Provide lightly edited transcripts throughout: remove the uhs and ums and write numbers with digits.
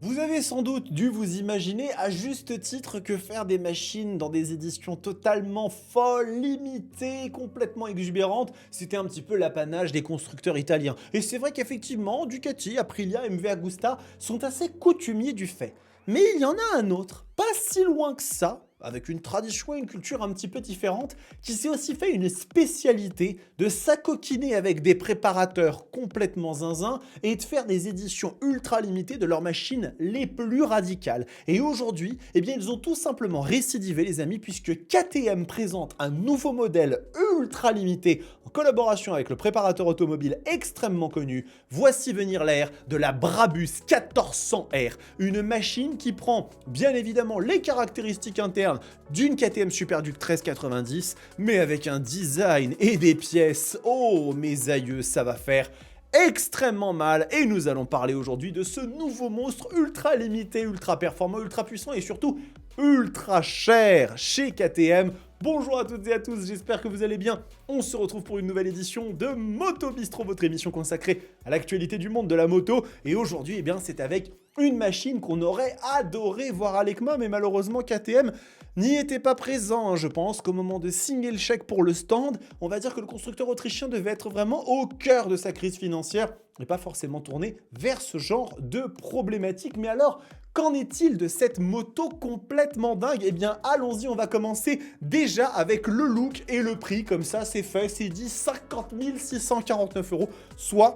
Vous avez sans doute dû vous imaginer à juste titre que faire des machines dans des éditions totalement folles, limitées, complètement exubérantes, c'était un petit peu l'apanage des constructeurs italiens. Et c'est vrai qu'effectivement, Ducati, Aprilia, MV Agusta sont assez coutumiers du fait. Mais il y en a un autre, pas si loin que ça, avec une tradition et une culture un petit peu différente, qui s'est aussi fait une spécialité de s'acoquiner avec des préparateurs complètement zinzin et de faire des éditions ultra limitées de leurs machines les plus radicales. Et aujourd'hui, eh bien, ils ont tout simplement récidivé, les amis, puisque KTM présente un nouveau modèle ultra limité en collaboration avec le préparateur automobile extrêmement connu. Voici venir l'ère de la Brabus 1400R, une machine qui prend bien évidemment les caractéristiques internes d'une KTM Super Duke 1390, mais avec un design et des pièces, oh mes aïeux, ça va faire extrêmement mal. Et nous allons parler aujourd'hui de ce nouveau monstre ultra limité, ultra performant, ultra puissant et surtout ultra cher chez KTM. Bonjour à toutes et à tous, j'espère que vous allez bien. On se retrouve pour une nouvelle édition de Moto Bistro, votre émission consacrée à l'actualité du monde de la moto. Et aujourd'hui, eh bien, c'est avec une machine qu'on aurait adoré voir à l'ECMA, mais malheureusement KTM n'y était pas présent. Je pense qu'au moment de signer le chèque pour le stand, on va dire que le constructeur autrichien devait être vraiment au cœur de sa crise financière et pas forcément tourné vers ce genre de problématique. Mais alors, qu'en est-il de cette moto complètement dingue? Eh bien, allons-y, on va commencer déjà avec le look et le prix. Comme ça, c'est fait, c'est dit, 50 649 €, soit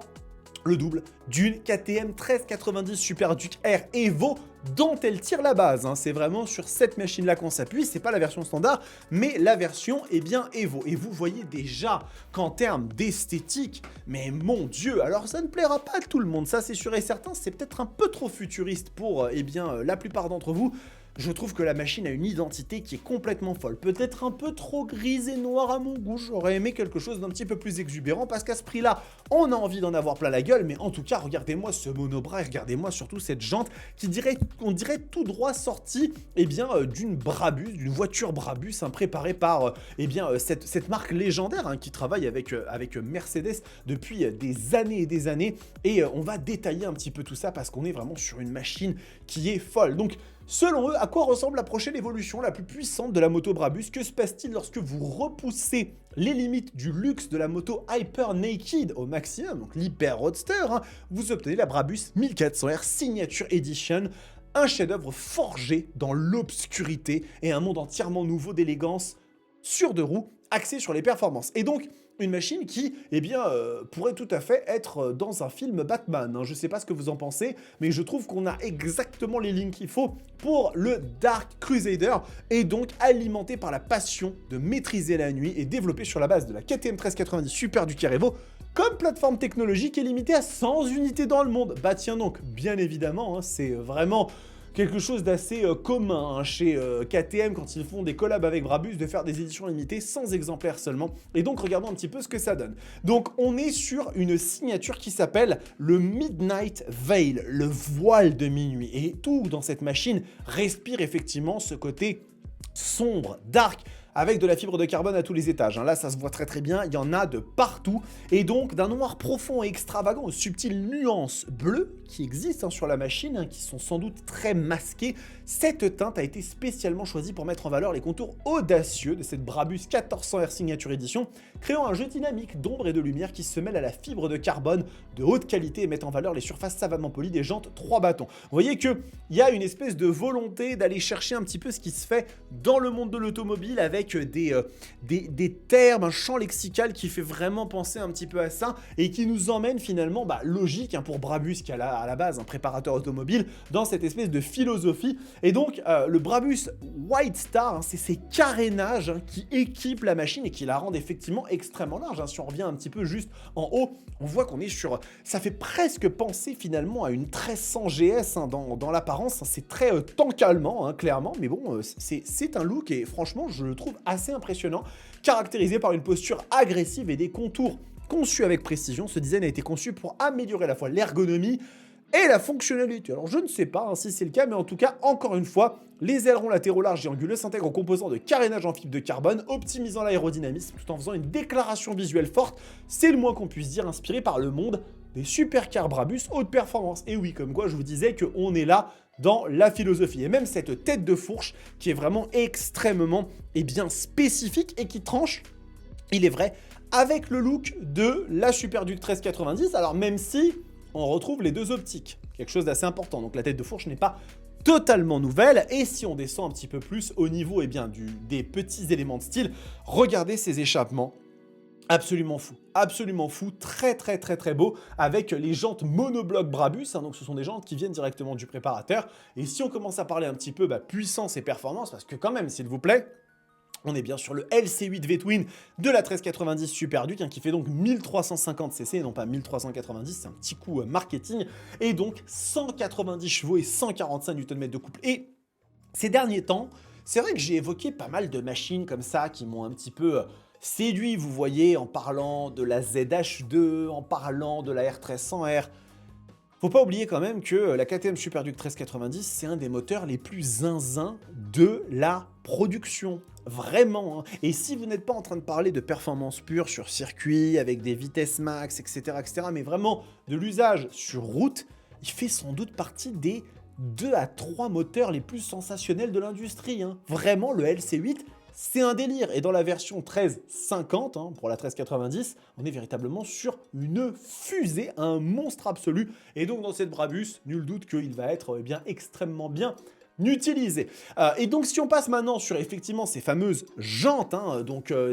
le double d'une KTM 1390 Super Duke R Evo dont elle tire la base. C'est vraiment sur cette machine-là qu'on s'appuie. C'est pas la version standard, mais la version, eh bien, Evo. Et vous voyez déjà qu'en termes d'esthétique, mais mon Dieu, alors ça ne plaira pas à tout le monde, ça c'est sûr et certain. C'est peut-être un peu trop futuriste pour, eh bien, la plupart d'entre vous. Je trouve que la machine a une identité qui est complètement folle. Peut-être un peu trop grise et noire à mon goût. J'aurais aimé quelque chose d'un petit peu plus exubérant parce qu'à ce prix-là, on a envie d'en avoir plein la gueule. Mais en tout cas, regardez-moi ce monobras et regardez-moi surtout cette jante on dirait tout droit sortie eh bien, d'une Brabus, d'une voiture Brabus préparée par eh bien, cette marque légendaire qui travaille avec Mercedes depuis des années et des années. Et on va détailler un petit peu tout ça parce qu'on est vraiment sur une machine qui est folle. Donc, selon eux, à quoi ressemble la prochaine évolution la plus puissante de la moto Brabus? Que se passe-t-il lorsque vous repoussez les limites du luxe de la moto Hyper Naked au maximum, donc l'Hyper Roadster, vous obtenez la Brabus 1400R Signature Edition, un chef-d'œuvre forgé dans l'obscurité et un monde entièrement nouveau d'élégance sur deux roues, axé sur les performances. Et donc, une machine qui, eh bien, pourrait tout à fait être dans un film Batman. Je ne sais pas ce que vous en pensez, mais je trouve qu'on a exactement les lignes qu'il faut pour le Dark Crusader, et donc alimenté par la passion de maîtriser la nuit et développé sur la base de la KTM 1390 Super Duke Evo, comme plateforme technologique est limitée à 100 unités dans le monde. Bah tiens donc, bien évidemment, c'est vraiment quelque chose d'assez commun chez KTM quand ils font des collabs avec Brabus, de faire des éditions limitées 100 exemplaires seulement. Et donc regardons un petit peu ce que ça donne. Donc on est sur une signature qui s'appelle le Midnight Veil, le voile de minuit. Et tout dans cette machine respire effectivement ce côté sombre, dark, avec de la fibre de carbone à tous les étages. Là, ça se voit très très bien, il y en a de partout. Et donc, d'un noir profond et extravagant aux subtiles nuances bleues qui existent sur la machine, qui sont sans doute très masquées, cette teinte a été spécialement choisie pour mettre en valeur les contours audacieux de cette Brabus 1400R Signature Edition, créant un jeu dynamique d'ombre et de lumière qui se mêle à la fibre de carbone de haute qualité et met en valeur les surfaces savamment polies des jantes 3 bâtons. Vous voyez qu'il y a une espèce de volonté d'aller chercher un petit peu ce qui se fait dans le monde de l'automobile avec des termes, un champ lexical qui fait vraiment penser un petit peu à ça et qui nous emmène finalement, logique pour Brabus qui a à la base un préparateur automobile, dans cette espèce de philosophie. Et donc le Brabus White Star, c'est ces carénages qui équipent la machine et qui la rendent effectivement extrêmement large. Si on revient un petit peu juste en haut, on voit qu'on est sur... Ça fait presque penser finalement à une 1300 GS dans l'apparence. C'est très tank allemand, clairement, mais bon, c'est un look et franchement, je le trouve assez impressionnant, caractérisé par une posture agressive et des contours conçus avec précision. Ce design a été conçu pour améliorer à la fois l'ergonomie et la fonctionnalité. Alors je ne sais pas si c'est le cas, mais en tout cas, encore une fois, les ailerons latéraux larges et anguleux s'intègrent aux composants de carénage en fibre de carbone, optimisant l'aérodynamisme tout en faisant une déclaration visuelle forte. C'est le moins qu'on puisse dire, inspiré par le monde des supercars Brabus haute performance. Et oui, comme quoi je vous disais qu'on est là dans la philosophie. Et même cette tête de fourche qui est vraiment extrêmement spécifique et qui tranche, il est vrai, avec le look de la Super Duke 1390. Alors même si on retrouve les deux optiques, quelque chose d'assez important. Donc la tête de fourche n'est pas totalement nouvelle. Et si on descend un petit peu plus au niveau des petits éléments de style, regardez ces échappements. Absolument fou, très beau, avec les jantes monobloc Brabus, hein, donc ce sont des jantes qui viennent directement du préparateur. Et si on commence à parler un petit peu puissance et performance, parce que quand même, s'il vous plaît, on est bien sur le LC8 V-Twin de la 1390 Super Duke, qui fait donc 1350 cc et non pas 1390, c'est un petit coup marketing, et donc 190 chevaux et 145 Nm de couple. Et ces derniers temps, c'est vrai que j'ai évoqué pas mal de machines comme ça qui m'ont un petit peu séduit, vous voyez, en parlant de la ZH2, en parlant de la R1300R. Faut pas oublier quand même que la KTM Super Duke 1390, c'est un des moteurs les plus zinzins de la production. Vraiment, hein. Et si vous n'êtes pas en train de parler de performance pure sur circuit, avec des vitesses max, etc., mais vraiment de l'usage sur route, il fait sans doute partie des 2 à 3 moteurs les plus sensationnels de l'industrie. Hein. Vraiment, le LC8, c'est un délire. Et dans la version 1350, hein, pour la 1390, on est véritablement sur une fusée, un monstre absolu. Et donc dans cette Brabus, nul doute qu'il va être extrêmement bien utilisé. Et donc si on passe maintenant sur effectivement ces fameuses jantes, hein,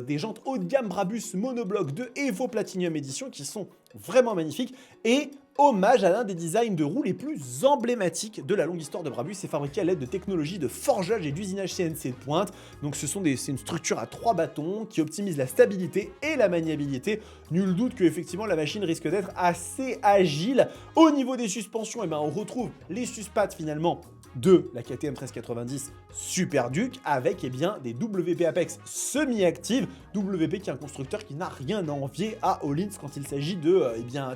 des jantes haut de gamme Brabus monobloc de Evo Platinum Edition qui sont vraiment magnifiques, et hommage à l'un des designs de roues les plus emblématiques de la longue histoire de Brabus. C'est fabriqué à l'aide de technologies de forgeage et d'usinage CNC de pointe. Donc c'est une structure à 3 bâtons qui optimise la stabilité et la maniabilité. Nul doute que effectivement la machine risque d'être assez agile. Au niveau des suspensions, on retrouve les suspattes finalement de la KTM 1390 Super Duke avec des WP Apex semi-actives. WP qui est un constructeur qui n'a rien à envier à Öhlins quand il s'agit de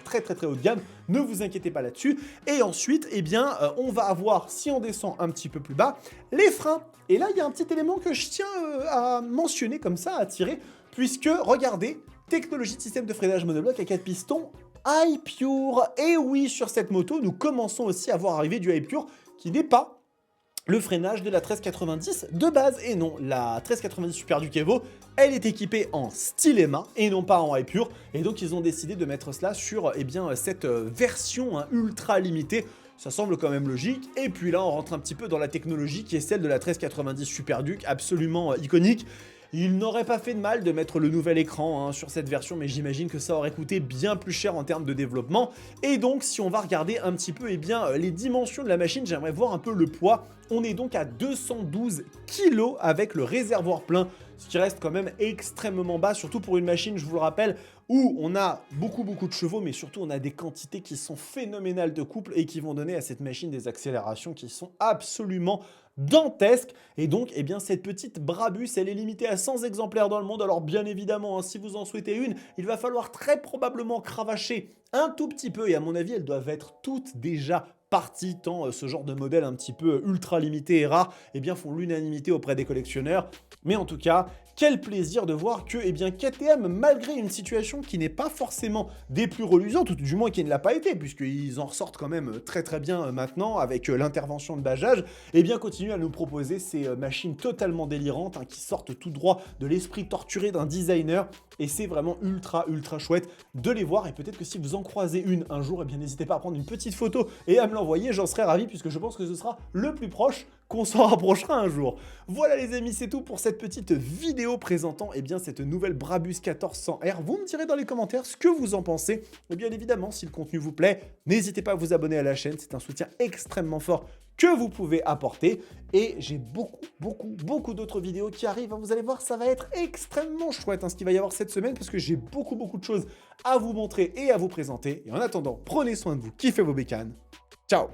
très haut de gamme. Ne vous inquiétez pas là-dessus. Et ensuite, on va avoir, si on descend un petit peu plus bas, les freins. Et là, il y a un petit élément que je tiens à mentionner comme ça, à tirer, puisque, regardez, technologie de système de freinage monobloc à 4 pistons iPure. Et oui, sur cette moto, nous commençons aussi à voir arriver du iPure qui n'est pas le freinage de la 1390 de base. Et non, la 1390 Super Duke Evo, elle est équipée en Stylema et non pas en iPure. Et donc, ils ont décidé de mettre cela sur cette version ultra limitée. Ça semble quand même logique. Et puis là, on rentre un petit peu dans la technologie qui est celle de la 1390 Super Duke, absolument iconique. Il n'aurait pas fait de mal de mettre le nouvel écran sur cette version, mais j'imagine que ça aurait coûté bien plus cher en termes de développement. Et donc, si on va regarder un petit peu les dimensions de la machine, j'aimerais voir un peu le poids. On est donc à 212 kg avec le réservoir plein, ce qui reste quand même extrêmement bas, surtout pour une machine, je vous le rappelle, où on a beaucoup de chevaux, mais surtout on a des quantités qui sont phénoménales de couple et qui vont donner à cette machine des accélérations qui sont absolument dantesque. Et donc, cette petite Brabus, elle est limitée à 100 exemplaires dans le monde. Alors, bien évidemment, si vous en souhaitez une, il va falloir très probablement cravacher un tout petit peu. Et à mon avis, elles doivent être toutes déjà parties, tant ce genre de modèle un petit peu ultra limité et rare, font l'unanimité auprès des collectionneurs. Mais en tout cas, quel plaisir de voir que KTM, malgré une situation qui n'est pas forcément des plus reluisantes, ou du moins qui ne l'a pas été, puisqu'ils en ressortent quand même très bien maintenant avec l'intervention de Bajaj, continue à nous proposer ces machines totalement délirantes qui sortent tout droit de l'esprit torturé d'un designer. Et c'est vraiment ultra chouette de les voir. Et peut-être que si vous en croisez une un jour, n'hésitez pas à prendre une petite photo et à me l'envoyer, j'en serais ravi, puisque je pense que ce sera le plus proche qu'on s'en rapprochera un jour. Voilà les amis, c'est tout pour cette petite vidéo présentant cette nouvelle Brabus 1400R. Vous me direz dans les commentaires ce que vous en pensez. Et bien évidemment, si le contenu vous plaît, n'hésitez pas à vous abonner à la chaîne, c'est un soutien extrêmement fort que vous pouvez apporter. Et j'ai beaucoup d'autres vidéos qui arrivent. Vous allez voir, ça va être extrêmement chouette ce qu'il va y avoir cette semaine, parce que j'ai beaucoup de choses à vous montrer et à vous présenter. Et en attendant, prenez soin de vous, kiffez vos bécanes. Ciao!